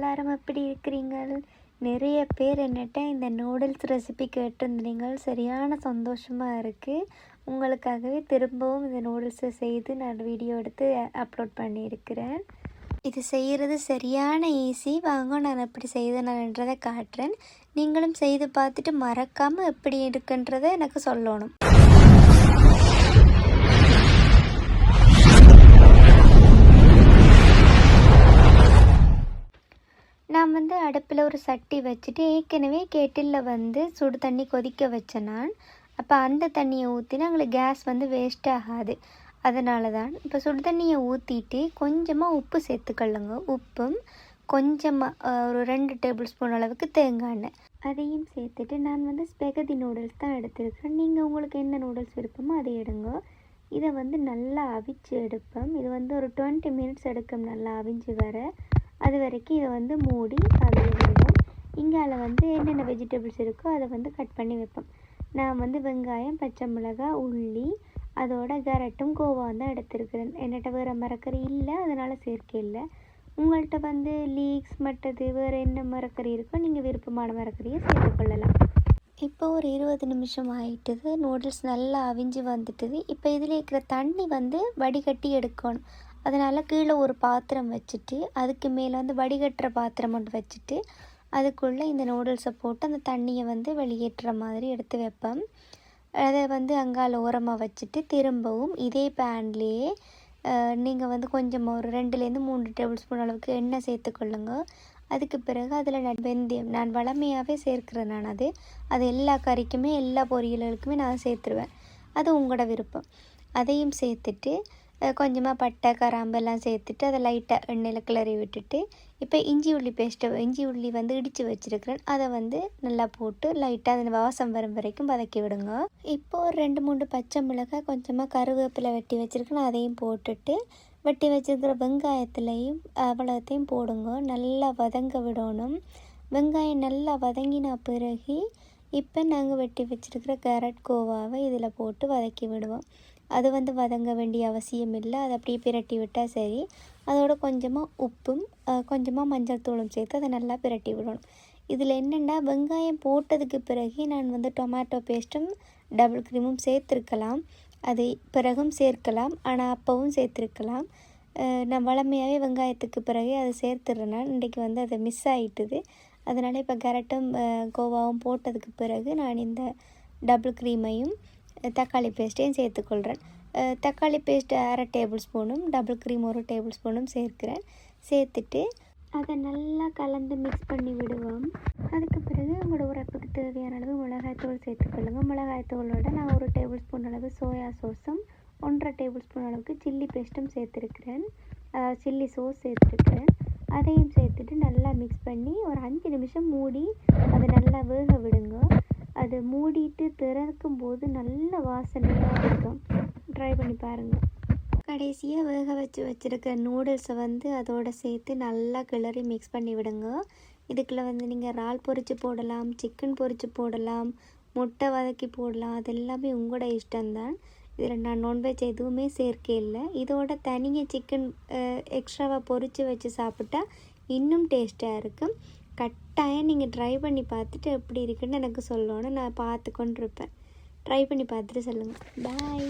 எல்லாரும் எப்படி இருக்கிறீங்கள்? நிறைய பேர் என்னட்ட இந்த நூடுல்ஸ் ரெசிபி கேட்டிருந்தீங்க. சரியான சந்தோஷமாக இருக்குது. உங்களுக்காகவே திரும்பவும் இந்த நூடுல்ஸை செய்து நான் வீடியோ எடுத்து அப்லோட் பண்ணியிருக்கிறேன். இது செய்கிறது சரியான ஈஸி. வாங்க நான் எப்படி செய்தேன்றதை காட்டுறேன். நீங்களும் செய்து பார்த்துட்டு மறக்காமல் எப்படி இருக்குன்றதை எனக்கு சொல்லணும். நான் அடுப்பில் ஒரு சட்டி வச்சுட்டு ஏற்கனவே கேட்டிலில் சுடு தண்ணி கொதிக்க வச்சேன் நான். அப்போ அந்த தண்ணியை ஊற்றினா எங்களுக்கு கேஸ் வேஸ்ட் ஆகாது. அதனால தான் இப்போ சுடு தண்ணியை ஊற்றிட்டு கொஞ்சமாக உப்பு சேர்த்துக்கொள்ளுங்க. உப்பும் கொஞ்சமாக ஒரு 2 டேபிள் ஸ்பூன் அளவுக்கு தேங்காய் எண்ணெய் அதையும் சேர்த்துட்டு நான் ஸ்பெகதி நூடுல்ஸ் தான் எடுத்துருக்கேன். நீங்கள் உங்களுக்கு என்ன நூடுல்ஸ் விருப்பமோ அதை எடுங்க. இதை நல்லா அவிச்சு எடுப்பேன். இது ஒரு 20 மினிட்ஸ் எடுக்கும் நல்லா அவிஞ்சு வர. அது வரைக்கும் இதை மூடி அதில் விடுவோம். இங்கால என்னென்ன வெஜிடபிள்ஸ் இருக்கோ அதை கட் பண்ணி வைப்போம். நான் வெங்காயம், பச்சை மிளகாய், உள்ளி, அதோட கேரட்டும் கோவாவும் தான் எடுத்துருக்கிறேன். என்கிட்ட வேறு மரக்கறி இல்லை, அதனால் சேர்க்க இல்லை. உங்கள்கிட்ட லீக்ஸ் மற்றது வேறு என்ன மரக்கறி இருக்கோ நீங்கள் விருப்பமான மரக்கறியை சேர்த்துக்கொள்ளலாம். இப்போ ஒரு 20 நிமிஷம் ஆகிட்டுது. நூடுல்ஸ் நல்லா அவிஞ்சு வந்துட்டுது. இப்போ இதில் இருக்கிற தண்ணி வடிகட்டி எடுக்கணும். அதனால் கீழே ஒரு பாத்திரம் வச்சுட்டு அதுக்கு மேலே வடிகட்டுற பாத்திரம் ஒன்று வச்சுட்டு அதுக்குள்ளே இந்த நூடுல்ஸை போட்டு அந்த தண்ணியை வெளியேற்றுற மாதிரி எடுத்து வைப்பேன். அதை அங்கால ஓரமாக வச்சுட்டு திரும்பவும் இதே பேன்லேயே நீங்கள் கொஞ்சமாக ஒரு 2-3 டேபிள் ஸ்பூன் அளவுக்கு எண்ணெய் சேர்த்துக்கொள்ளுங்க. அதுக்கு பிறகு அதில் வெந்தயம் நான் வளமையாகவே சேர்க்கிறேன். நான் அது எல்லா கறிக்குமே எல்லா பொரியல்களுக்குமே நான் சேர்த்துருவேன். அது உங்களோட விருப்பம். அதையும் சேர்த்துட்டு கொஞ்சமாக பட்டை, கிராம்பு எல்லாம் சேர்த்துட்டு அதை லைட்டாக எண்ணெயில் கிளறி விட்டுட்டு இப்போ இஞ்சி உள்ளி இடித்து வச்சுருக்கிறேன். அதை நல்லா போட்டு லைட்டாக அதில் வாசம் வரும் வரைக்கும் வதக்கி விடுங்க. இப்போ ஒரு 2-3 பச்சை மிளகாய், கொஞ்சமாக கருவேப்பிலை வெட்டி வச்சுருக்கேன். அதையும் போட்டுட்டு வெட்டி வச்சுருக்கிற வெங்காயத்துலேயும் அவ்வளோத்தையும் போடுங்க. நல்லா வதங்க விடணும். வெங்காயம் நல்லா வதங்கின பிறகு இப்போ நாங்கள் வெட்டி வச்சுருக்கிற கேரட், கோவாவை இதில் போட்டு வதக்கி விடுவோம். அது வதங்க வேண்டிய அவசியம் இல்லை. அதை அப்படியே பிரட்டி விட்டால் சரி. அதோட கொஞ்சமாக உப்பும் கொஞ்சமாக மஞ்சள் தூளும் சேர்த்து அதை நல்லா பிரட்டி விடணும். இதில் என்னென்னா வெங்காயம் போட்டதுக்கு பிறகு நான் டொமேட்டோ பேஸ்ட்டும் டபுள் க்ரீமும் சேர்த்துருக்கலாம். அது பிறகும் சேர்க்கலாம், ஆனால் அப்பவும் சேர்த்துருக்கலாம். நான் வளமையாகவே வெங்காயத்துக்கு பிறகு அதை சேர்த்துடுறேன். இன்றைக்கி அதை மிஸ் ஆகிட்டுது. அதனால் இப்போ கேரட்டும் கோவாவும் போட்டதுக்கு பிறகு நான் இந்த டபுள் க்ரீமையும் தக்காளி பேஸ்ட்டையும் சேர்த்துக்கொள்கிறேன். தக்காளி பேஸ்ட் 1/2 டேபிள் ஸ்பூனும் டபுள் க்ரீம் 1 டேபிள் ஸ்பூனும் சேர்க்கிறேன். சேர்த்துட்டு அதை நல்லா கலந்து மிக்ஸ் பண்ணி விடுவோம். அதுக்கு பிறகு உங்களோட உரப்புக்கு தேவையான அளவு மிளகாய்த்தூள் சேர்த்துக்கொள்ளுங்கள். மிளகாய்த்தூளோட நான் 1 டேபிள் ஸ்பூன் அளவு சோயா சாஸும் 1/2 டேபிள் ஸ்பூன் அளவுக்கு சில்லி பேஸ்ட்டும் சேர்த்துருக்கிறேன். சில்லி சோஸ் சேர்த்துருக்கிறேன். அதையும் சேர்த்துட்டு நல்லா மிக்ஸ் பண்ணி ஒரு 5 நிமிஷம் மூடி அதை நல்லா வேக விடுங்க. அதை மூடிட்டு திறக்கும் போது நல்ல வாசனையாக இருக்கும். ட்ரை பண்ணி பாருங்கள். கடைசியாக வேக வச்சுருக்க நூடுல்ஸை அதோடு சேர்த்து நல்லா கிளறி மிக்ஸ் பண்ணி விடுங்க. இதுக்குள்ளே நீங்கள் இறால் பொரித்து போடலாம், சிக்கன் பொரித்து போடலாம், முட்டை வதக்கி போடலாம். அது எல்லாமே உங்களோட இஷ்டம்தான். இதில் நான் நான்வெஜ் எதுவுமே சேர்க்க இல்லை. இதோட தனியாக சிக்கன் எக்ஸ்ட்ராவாக பொரித்து வச்சு சாப்பிட்டா இன்னும் டேஸ்ட்டாக இருக்கும். கட்டாயம் நீங்கள் ட்ரை பண்ணி பார்த்துட்டு எப்படி இருக்குன்னு எனக்கு சொல்லணும். நான் பார்த்து கொண்டு இருப்பேன். ட்ரை பண்ணி பார்த்துட்டு சொல்லுங்கள். பாய்.